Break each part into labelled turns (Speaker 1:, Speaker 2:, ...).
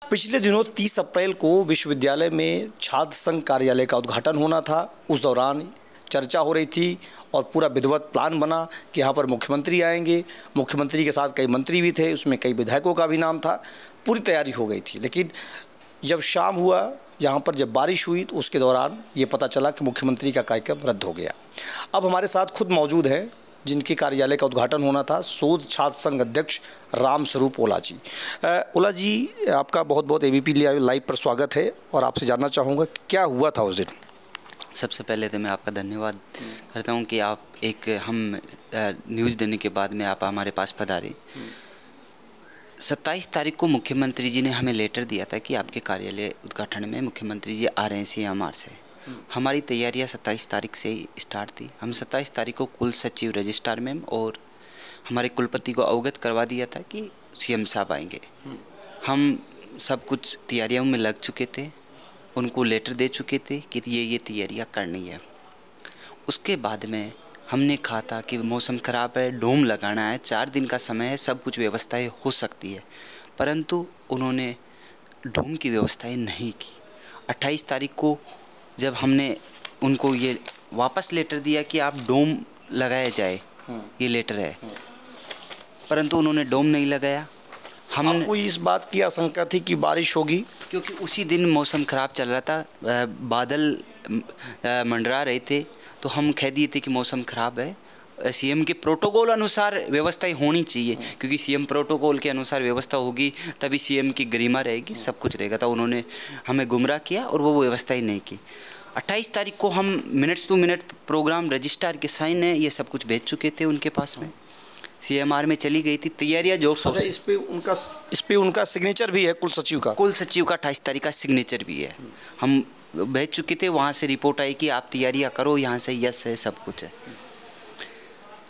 Speaker 1: पिछले दिनों 30 अप्रैल को विश्वविद्यालय में छात्र संघ कार्यालय का उद्घाटन होना था। उस दौरान चर्चा हो रही थी और पूरा विधिवत प्लान बना कि यहाँ पर मुख्यमंत्री आएंगे। मुख्यमंत्री के साथ कई मंत्री भी थे, उसमें कई विधायकों का भी नाम था। पूरी तैयारी हो गई थी, लेकिन जब शाम हुआ, यहाँ पर जब बारिश हुई, तो उसके दौरान ये पता चला कि मुख्यमंत्री का कार्यक्रम रद्द हो गया। अब हमारे साथ खुद मौजूद हैं जिनके कार्यालय का उद्घाटन होना था, शोध छात्र संघ अध्यक्ष राम स्वरूप ओला जी। ओला जी, आपका बहुत बहुत एबीपी लाइव पर स्वागत है और आपसे जानना चाहूँगा क्या हुआ था उस दिन।
Speaker 2: सबसे पहले तो मैं आपका धन्यवाद करता हूं कि आप हम न्यूज़ देने के बाद में आप हमारे पास पधारे। 27 तारीख को मुख्यमंत्री जी ने हमें लेटर दिया था कि आपके कार्यालय उद्घाटन में मुख्यमंत्री जी आ रहे हैं सीएमआर से। हमारी तैयारियां 27 तारीख से ही स्टार्ट थी। हम 27 तारीख को कुल सचिव रजिस्ट्रार मैम और हमारे कुलपति को अवगत करवा दिया था कि सीएम साहब आएंगे। हम सब कुछ तैयारियों में लग चुके थे, उनको लेटर दे चुके थे कि ये तैयारियां करनी है। उसके बाद में हमने कहा था कि मौसम ख़राब है, डोम लगाना है, 4 दिन का समय है, सब कुछ व्यवस्थाएं हो सकती है, परंतु उन्होंने डोम की व्यवस्थाएं नहीं की। 28 तारीख को जब हमने उनको ये वापस लेटर दिया कि आप डोम लगाया जाए, ये लेटर है, परंतु उन्होंने डोम नहीं लगाया।
Speaker 1: आपको इस बात की आशंका थी कि बारिश होगी,
Speaker 2: क्योंकि उसी दिन मौसम ख़राब चल रहा था, बादल मंडरा रहे थे, तो हम कह दिए थे कि मौसम ख़राब है, सीएम के प्रोटोकॉल अनुसार व्यवस्थाएं होनी चाहिए, क्योंकि सीएम प्रोटोकॉल के अनुसार व्यवस्था होगी तभी सीएम की गरिमा रहेगी, सब कुछ रहेगा। तो उन्होंने हमें गुमराह किया और वो व्यवस्थाएं नहीं की। 28 तारीख को हम minutes to minute programme registrar के साइन है, ये सब कुछ भेज चुके थे उनके पास में, सीएमआर में चली गई थी तैयारियां जोर शोर से।
Speaker 1: इस पे उनका सिग्नेचर भी है, कुल सचिव का
Speaker 2: 28 तारीख का सिग्नेचर भी है। हम भेज चुके थे, वहाँ से रिपोर्ट आई कि आप तैयारियां करो, यहाँ से यस है, सब कुछ है।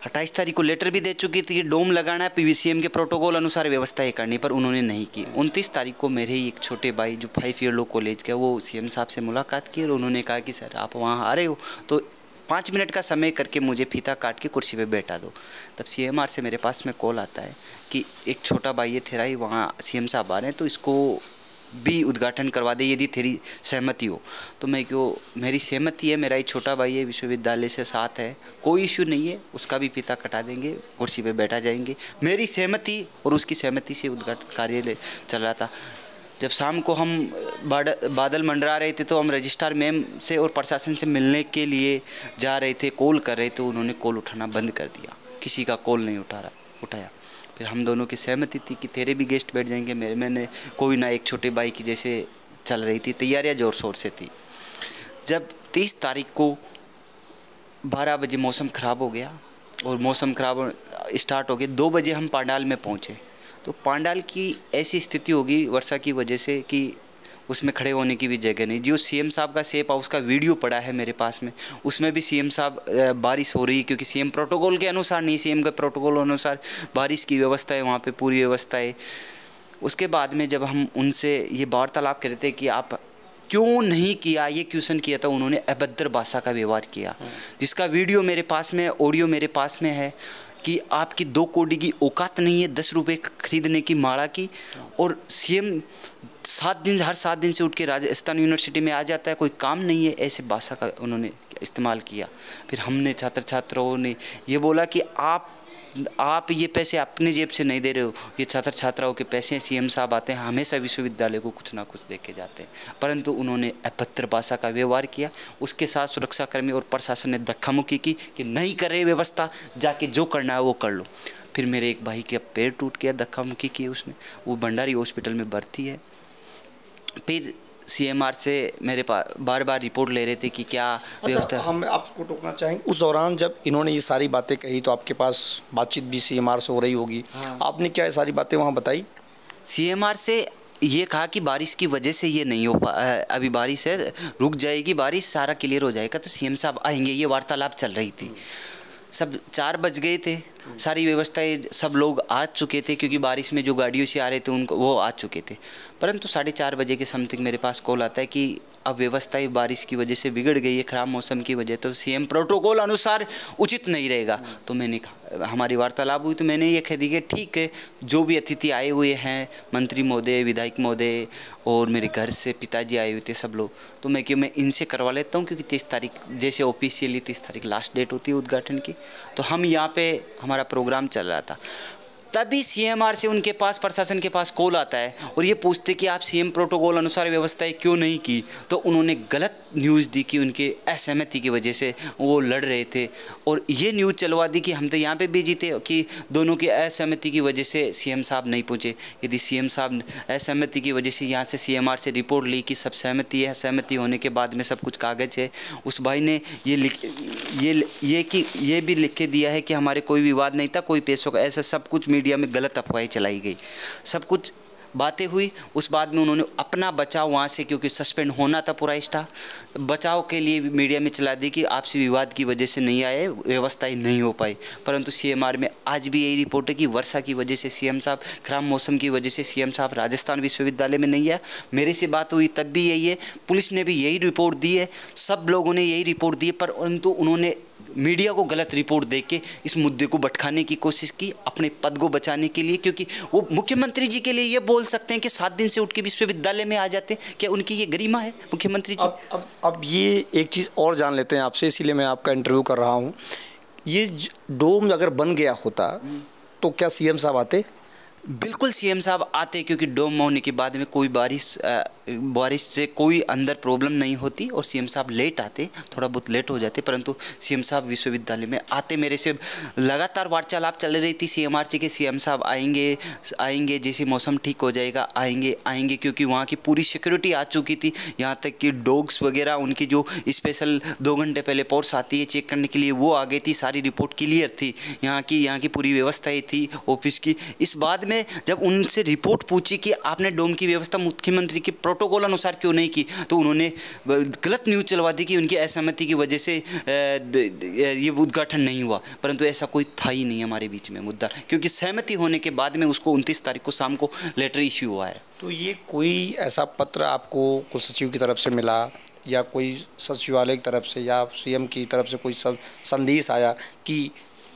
Speaker 2: 28 तारीख को लेटर भी दे चुकी थी कि डोम लगाना है, पीवीसीएम के प्रोटोकॉल अनुसार व्यवस्थाएं करनी, पर उन्होंने नहीं की। 29 तारीख को मेरे ही एक छोटे भाई जो 5 ईयर लो कॉलेज के, वो सीएम साहब से मुलाकात की और उन्होंने कहा कि सर आप वहाँ आ रहे हो तो 5 मिनट का समय करके मुझे फीता काट के कुर्सी पे बैठा दो। तब सीएमआर से मेरे पास में कॉल आता है कि एक छोटा भाई है तेरा ही, वहाँ सीएम साहब आ रहे हैं, तो इसको भी उद्घाटन करवा दे यदि तेरी सहमति हो। तो मैं क्यों, मेरी सहमति है, मेरा ही छोटा भाई है, विश्वविद्यालय से साथ है, कोई इश्यू नहीं है, उसका भी फीता कटा देंगे, कुर्सी पे बैठा जाएंगे। मेरी सहमति और उसकी सहमति से उद्घाटन कार्यालय चल रहा था। जब शाम को हम बादल मंडरा रहे थे तो हम रजिस्ट्रार मैम से और प्रशासन से मिलने के लिए जा रहे थे, कॉल कर रहे थे, उन्होंने कॉल उठाना बंद कर दिया, किसी का कॉल नहीं उठाया। फिर हम दोनों की सहमति थी कि तेरे भी गेस्ट बैठ जाएंगे, मैंने कोई ना, एक छोटे भाई की जैसे चल रही थी, तैयारियां ज़ोर शोर से थी। जब 30 तारीख को 12 बजे मौसम ख़राब हो गया और मौसम ख़राब स्टार्ट हो गया, 2 बजे हम पांडाल में पहुँचे, तो पांडाल की ऐसी स्थिति होगी वर्षा की वजह से कि उसमें खड़े होने की भी जगह नहीं। जो सीएम साहब का सेफ हाउस का वीडियो पड़ा है मेरे पास में, उसमें भी सीएम साहब, बारिश हो रही है, क्योंकि सीएम प्रोटोकॉल के अनुसार नहीं, सीएम के प्रोटोकॉल अनुसार बारिश की व्यवस्था है, वहाँ पे पूरी व्यवस्था है। उसके बाद में जब हम उनसे ये वार्तालाप कर रहे थे कि आप क्यों नहीं किया, ये क्वेश्चन किया था, उन्होंने अभद्र भाषा का व्यवहार किया, जिसका वीडियो मेरे पास में, ऑडियो मेरे पास में है कि आपकी 2 कौड़ी की औकात नहीं है 10 रुपये खरीदने की माला की, और सीएम हर 7 दिन से उठ के राजस्थान यूनिवर्सिटी में आ जाता है, कोई काम नहीं है, ऐसे भाषा का उन्होंने इस्तेमाल किया। फिर हमने छात्रों ने ये बोला कि आप ये पैसे अपने जेब से नहीं दे रहे हो, ये छात्राओं के पैसे हैं, सीएम साहब आते हैं हमेशा विश्वविद्यालय को कुछ ना कुछ दे के जाते हैं, परंतु उन्होंने अभद्र भाषा का व्यवहार किया। उसके साथ सुरक्षाकर्मी और प्रशासन ने धक्कामुक्की की कि नहीं कर रहे व्यवस्था, जाके जो करना है वो कर लो। फिर मेरे एक भाई का पैर टूट गया, धक्कामुक्की की उसने, वो भंडारी हॉस्पिटल में भर्ती है। फिर सीएमआर से मेरे पास बार बार रिपोर्ट ले रहे थे कि क्या व्यवस्था।
Speaker 1: हम आपको टोकना चाहेंगे, उस दौरान जब इन्होंने ये सारी बातें कही तो आपके पास बातचीत भी सीएमआर से हो रही होगी। हाँ। आपने क्या ये सारी बातें वहाँ बताई?
Speaker 2: सीएमआर से ये कहा कि बारिश की वजह से ये नहीं हो अभी बारिश है, रुक जाएगी बारिश, सारा क्लियर हो जाएगा तो सीएम साहब आएंगे, ये वार्तालाप चल रही थी। सब 4 बज गए थे, सारी व्यवस्थाएं, सब लोग आ चुके थे, क्योंकि बारिश में जो गाड़ियों से आ रहे थे उनको वो आ चुके थे, परंतु 4:30 बजे के समथिंग मेरे पास कॉल आता है कि अब व्यवस्था बारिश की वजह से बिगड़ गई है, ख़राब मौसम की वजह, तो सीएम प्रोटोकॉल अनुसार उचित नहीं रहेगा। तो मैंने कहा, हमारी वार्तालाप हुई तो मैंने ये कह दी कि ठीक है, जो भी अतिथि आए हुए हैं, मंत्री महोदय, विधायक महोदय और मेरे घर से पिताजी आए हुए थे सब लोग, तो मैं इनसे करवा लेता हूँ, क्योंकि 30 तारीख जैसे ऑफिशियली 30 तारीख लास्ट डेट होती है उद्घाटन की। तो हम यहाँ पे हमारा प्रोग्राम चल रहा था, तभी सीएमआर से उनके पास, प्रशासन के पास कॉल आता है और ये पूछते कि आप सीएम प्रोटोकॉल अनुसार व्यवस्थाएं क्यों नहीं की। तो उन्होंने गलत न्यूज़ दी कि उनके असहमति की वजह से वो लड़ रहे थे, और ये न्यूज़ चलवा दी कि हम तो यहाँ पे बिजी थे कि दोनों की असहमति की वजह से सीएम साहब नहीं पहुँचे। यदि सीएम साहब असहमति की वजह से यहाँ से सीएमआर से रिपोर्ट ली कि सब सहमति है, सहमति होने के बाद में सब कुछ कागज़ है, उस भाई ने ये भी लिख के दिया है कि हमारे कोई विवाद नहीं था, कोई पैसों का, ऐसा सब कुछ मीडिया में गलत अफवाहें चलाई गई, सब कुछ बातें हुई। उस बाद में उन्होंने अपना बचाव वहाँ से, क्योंकि सस्पेंड होना था पूरा स्टाफ, बचाव के लिए मीडिया में चला दी कि आपसी विवाद की वजह से नहीं आए, व्यवस्थाएं नहीं हो पाई। परंतु सीएमआर में आज भी यही रिपोर्ट है कि वर्षा की वजह से सीएम साहब, खराब मौसम की वजह से सीएम साहब राजस्थान विश्वविद्यालय में नहीं आया। मेरे से बात हुई तब भी यही है, पुलिस ने भी यही रिपोर्ट दी है, सब लोगों ने यही रिपोर्ट दी है, परंतु उन्होंने मीडिया को गलत रिपोर्ट देके इस मुद्दे को भटकाने की कोशिश की अपने पद को बचाने के लिए, क्योंकि वो मुख्यमंत्री जी के लिए ये बोल सकते हैं कि 7 दिन से उठ के विश्वविद्यालय में आ जाते हैं, क्या उनकी ये गरिमा है मुख्यमंत्री जी?
Speaker 1: अब ये एक चीज़ और जान लेते हैं आपसे, इसीलिए मैं आपका इंटरव्यू कर रहा हूँ। ये डोम अगर बन गया होता तो क्या सीएम साहब आते?
Speaker 2: बिल्कुल सीएम साहब आते, क्योंकि डोम होने के बाद में कोई बारिश से कोई अंदर प्रॉब्लम नहीं होती, और सीएम साहब लेट आते, थोड़ा बहुत लेट हो जाते, परंतु सीएम साहब विश्वविद्यालय में आते। मेरे से लगातार वार्तालाप चल रही थी सीएमआर से कि सीएम साहब आएंगे जैसे मौसम ठीक हो जाएगा, आएंगे, क्योंकि वहाँ की पूरी सिक्योरिटी आ चुकी थी, यहाँ तक कि डॉग्स वगैरह उनकी जो स्पेशल 2 घंटे पहले फोर्स आती है चेक करने के लिए, वो आ गई थी, सारी रिपोर्ट क्लियर थी, यहाँ की पूरी व्यवस्थाएँ थी ऑफिस की। इस बाद में जब उनसे रिपोर्ट पूछी कि आपने डोम की व्यवस्था मुख्यमंत्री के प्रोटोकॉल अनुसार क्यों नहीं की, तो उन्होंने गलत न्यूज़ चलवा दी कि उनकी असहमति की वजह से ये उद्घाटन नहीं हुआ, परंतु ऐसा कोई था ही नहीं हमारे बीच में मुद्दा, क्योंकि सहमति होने के बाद में उसको 29 तारीख को शाम को लेटर इश्यू हुआ है।
Speaker 1: तो ये कोई ऐसा पत्र आपको कुल सचिव की तरफ से मिला, या कोई सचिवालय की तरफ से, या सीएम की तरफ से कोई संदेश आया कि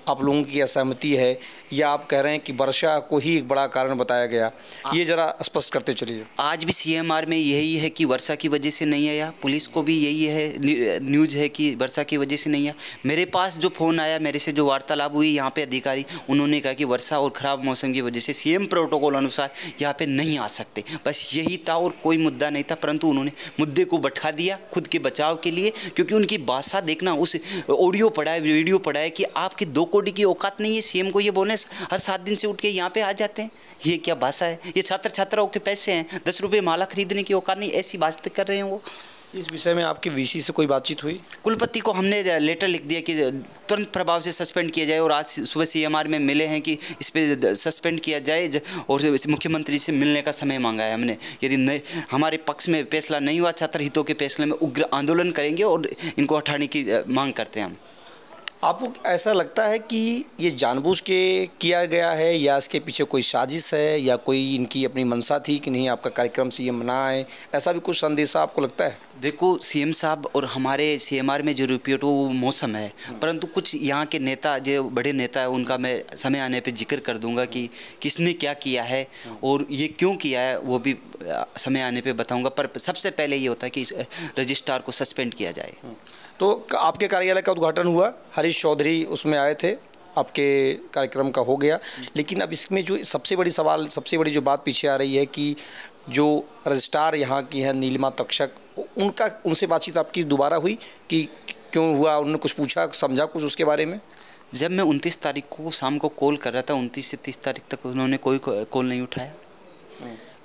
Speaker 1: आप लोगों की असहमति है, या आप कह रहे हैं कि वर्षा को ही एक बड़ा कारण बताया गया? ये ज़रा स्पष्ट करते चलिए।
Speaker 2: आज भी सीएमआर में यही है कि वर्षा की वजह से नहीं आया, पुलिस को भी यही है, न्यूज़ है कि वर्षा की वजह से नहीं आया। मेरे पास जो फ़ोन आया, मेरे से जो वार्तालाप हुई यहाँ पे अधिकारी, उन्होंने कहा कि वर्षा और ख़राब मौसम की वजह से सीएम प्रोटोकॉल अनुसार यहाँ पर नहीं आ सकते, बस यही था और कोई मुद्दा नहीं था। परंतु उन्होंने मुद्दे को भटका दिया खुद के बचाव के लिए, क्योंकि उनकी भाषा देखना, उस ऑडियो पढ़ा है, वीडियो पढ़ा है कि आपकी 2 कौड़ी की औकात नहीं है सीएम को ये बोलने हर 7 दिन से उठ के यहाँ पे आ जाते हैं। ये क्या भाषा है? ये छात्राओं के पैसे हैं, 10 रुपये माला खरीदने की औकात नहीं, ऐसी बातें कर रहे हैं वो।
Speaker 1: इस विषय में आपकी वीसी से कोई बातचीत हुई?
Speaker 2: कुलपति को हमने लेटर लिख दिया कि तुरंत प्रभाव से सस्पेंड किया जाए, और आज सुबह सीएमआर में मिले हैं कि इस पर सस्पेंड किया जाए, और मुख्यमंत्री से मिलने का समय मांगा है हमने। यदि हमारे पक्ष में फैसला नहीं हुआ, छात्र हितों के फैसले में उग्र आंदोलन करेंगे और इनको हटाने की मांग करते हैं हम।
Speaker 1: आपको ऐसा लगता है कि ये जानबूझ के किया गया है, या इसके पीछे कोई साजिश है, या कोई इनकी अपनी मंशा थी कि नहीं आपका कार्यक्रम सीएम मनाए, ऐसा भी कुछ संदेशा आपको लगता है?
Speaker 2: देखो, सीएम साहब और हमारे सीएमआर में जो रिपोर्ट वो मौसम है, परंतु कुछ यहाँ के नेता, जो बड़े नेता है, उनका मैं समय आने पे जिक्र कर दूंगा कि किसने क्या किया है और ये क्यों किया है, वो भी समय आने पे बताऊंगा। पर सबसे पहले ये होता है कि रजिस्ट्रार को सस्पेंड किया जाए।
Speaker 1: तो आपके कार्यालय का उद्घाटन हुआ, हरीश चौधरी उसमें आए थे, आपके कार्यक्रम का हो गया, लेकिन अब इसमें जो सबसे बड़ी जो बात पीछे आ रही है कि जो रजिस्ट्रार यहाँ की है नीलिमा तक्षक, उनसे बातचीत आपकी दोबारा हुई कि क्यों हुआ? उन्होंने कुछ पूछा, समझा कुछ उसके बारे में?
Speaker 2: जब मैं 29 तारीख को शाम को कॉल कर रहा था, 29 से 30 तारीख तक उन्होंने कोई कॉल नहीं उठाया।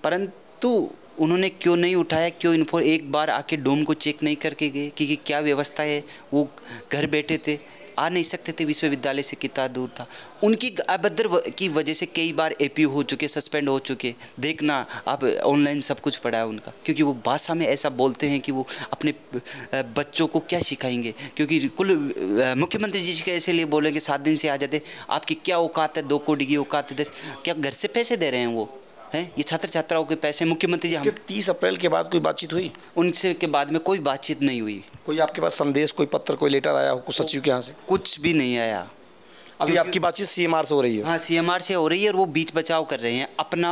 Speaker 2: परंतु उन्होंने क्यों नहीं उठाया, क्यों इन्फो एक बार आके डोम को चेक नहीं करके गए कि क्या व्यवस्था है? वो घर बैठे थे, आ नहीं सकते थे, विश्वविद्यालय से कितना दूर था। उनकी अभद्र की वजह से कई बार एपीओ हो चुके, सस्पेंड हो चुके। देखना आप ऑनलाइन सब कुछ पढ़ा है उनका, क्योंकि वो भाषा में ऐसा बोलते हैं कि वो अपने बच्चों को क्या सिखाएंगे, क्योंकि कुल मुख्यमंत्री जी के ऐसे लिए बोलेंगे 7 दिन से आ जाते, आपकी क्या औकात है, 2 कौड़ी की औकात है, क्या घर से पैसे दे रहे हैं वो हैं, ये छात्र छात्राओं के पैसे मुख्यमंत्री जी हम
Speaker 1: 30 अप्रैल के बाद कोई बातचीत हुई?
Speaker 2: उनसे के बाद में कोई बातचीत नहीं हुई।
Speaker 1: कोई आपके पास संदेश, कोई पत्र, कोई लेटर आया हो कुछ सचिव के यहाँ से?
Speaker 2: कुछ भी नहीं आया।
Speaker 1: अभी आपकी बातचीत सीएमआर से हो रही है?
Speaker 2: हाँ, सीएमआर से हो रही है और वो बीच बचाव कर रहे हैं अपना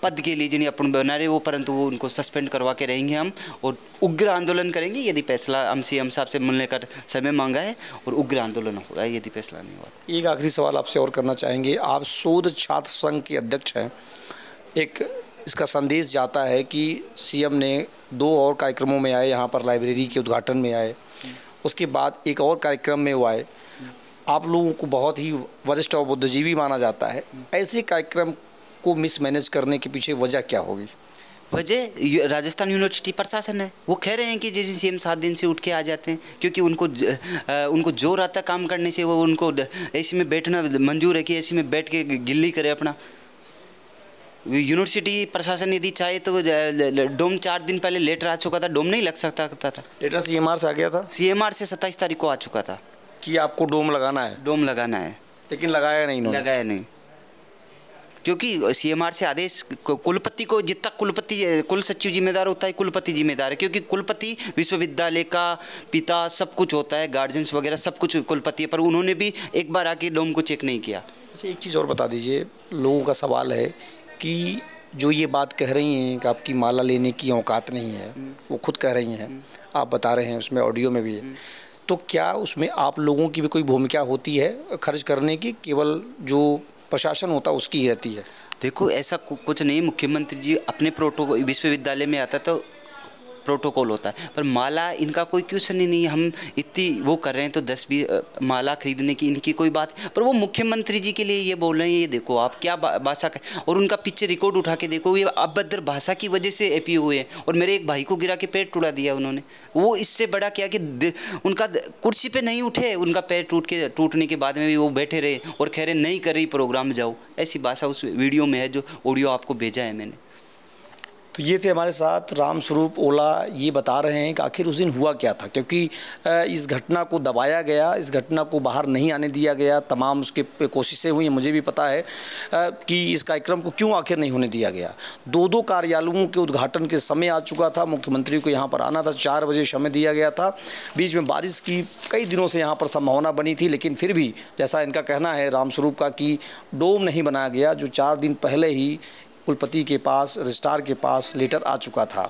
Speaker 2: पद के लिए, जिन्हें अपन बना रहे वो, परंतु वो उनको सस्पेंड करवा के रहेंगे हम, और उग्र आंदोलन करेंगे यदि फैसला, हम सीएम साहब से मिलने का समय मांगा है, और उग्र आंदोलन होगा यदि फैसला नहीं हुआ।
Speaker 1: एक आखिरी सवाल आपसे और करना चाहेंगे, आप शोध छात्र संघ के अध्यक्ष हैं। एक इसका संदेश जाता है कि सीएम ने 2 और कार्यक्रमों में आए, यहाँ पर लाइब्रेरी के उद्घाटन में आए, उसके बाद एक और कार्यक्रम में वो आए। आप लोगों को बहुत ही वरिष्ठ और बुद्धिजीवी माना जाता है, ऐसे कार्यक्रम को मिसमैनेज करने के पीछे वजह क्या होगी?
Speaker 2: वजह राजस्थान यूनिवर्सिटी प्रशासन है। वो कह रहे हैं कि जैसे सीएम 7 दिन से उठ के आ जाते हैं, क्योंकि उनको जोर आता काम करने से, वो उनको एसी में बैठना मंजूर है कि एसी में बैठ के गिल्ली करे अपना। यूनिवर्सिटी प्रशासन यदि चाहे तो डोम 4 दिन पहले लेटर आ चुका था, डोम नहीं लग सकता था।
Speaker 1: लेटर सीएमआर से आ गया था?
Speaker 2: सीएमआर से 27 तारीख को आ चुका था
Speaker 1: कि आपको डोम लगाना है।
Speaker 2: डोम लगाना है,
Speaker 1: लेकिन लगाया नहीं इन्होंने।
Speaker 2: लगाया नहीं, क्योंकि सीएमआर से आदेश, कुलपति को, जितना कुलपति, कुल सचिव जिम्मेदार होता है, कुलपति जिम्मेदार है, क्योंकि कुलपति विश्वविद्यालय का पिता सब कुछ होता है, गार्जियंस वगैरह सब कुछ कुलपति है, पर उन्होंने भी एक बार आके डोम को चेक नहीं किया।
Speaker 1: अच्छा, एक चीज़ और बता दीजिए, लोगों का सवाल है कि जो ये बात कह रही हैं कि आपकी माला लेने की औकात नहीं है, वो खुद कह रही हैं, आप बता रहे हैं, उसमें ऑडियो में भी है, तो क्या उसमें आप लोगों की भी कोई भूमिका होती है खर्च करने की? केवल जो प्रशासन होता है उसकी ही रहती है?
Speaker 2: देखो, ऐसा कुछ नहीं, मुख्यमंत्री जी अपने प्रोटोकॉल, विश्वविद्यालय में आता तो प्रोटोकॉल होता है, पर माला इनका कोई क्वेश्चन ही नहीं है। हम इतनी वो कर रहे हैं तो 10-20 माला खरीदने की इनकी कोई बात, पर वो मुख्यमंत्री जी के लिए ये बोल रहे हैं। ये देखो आप क्या भाषा का, और उनका पीछे रिकॉर्ड उठा के देखो, ये अभद्र भाषा की वजह से एपी हुए हैं, और मेरे एक भाई को गिरा के पेट टुड़ा दिया उन्होंने। वो इससे बड़ा क्या कि उनका कुर्सी पे नहीं उठे, उनका पैर टूटने के बाद में भी वो बैठे रहे और कह रहे नहीं कर रही प्रोग्राम, जाओ। ऐसी भाषा उस वीडियो में है, जो ऑडियो आपको भेजा है मैंने।
Speaker 1: तो ये थे हमारे साथ रामस्वरूप ओला, ये बता रहे हैं कि आखिर उस दिन हुआ क्या था, क्योंकि इस घटना को दबाया गया, इस घटना को बाहर नहीं आने दिया गया, तमाम उसके कोशिशें हुई। मुझे भी पता है कि इस कार्यक्रम को क्यों आखिर नहीं होने दिया गया। 2 कार्यालयों के उद्घाटन के समय आ चुका था, मुख्यमंत्री को यहाँ पर आना था, 4 बजे समय दिया गया था। बीच में बारिश की कई दिनों से यहाँ पर संभावना बनी थी, लेकिन फिर भी जैसा इनका कहना है रामस्वरूप का कि डोम नहीं बनाया गया, जो 4 दिन पहले ही कुलपति के पास, रजिस्ट्रार के पास लेटर आ चुका था।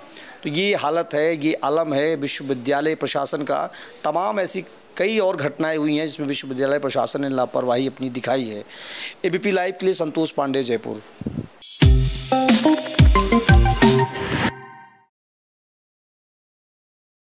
Speaker 1: तो ये हालत है, ये आलम है विश्वविद्यालय प्रशासन का। तमाम ऐसी कई और घटनाएं हुई हैं जिसमें विश्वविद्यालय प्रशासन ने लापरवाही अपनी दिखाई है। एबीपी लाइव के लिए संतोष पांडे, जयपुर।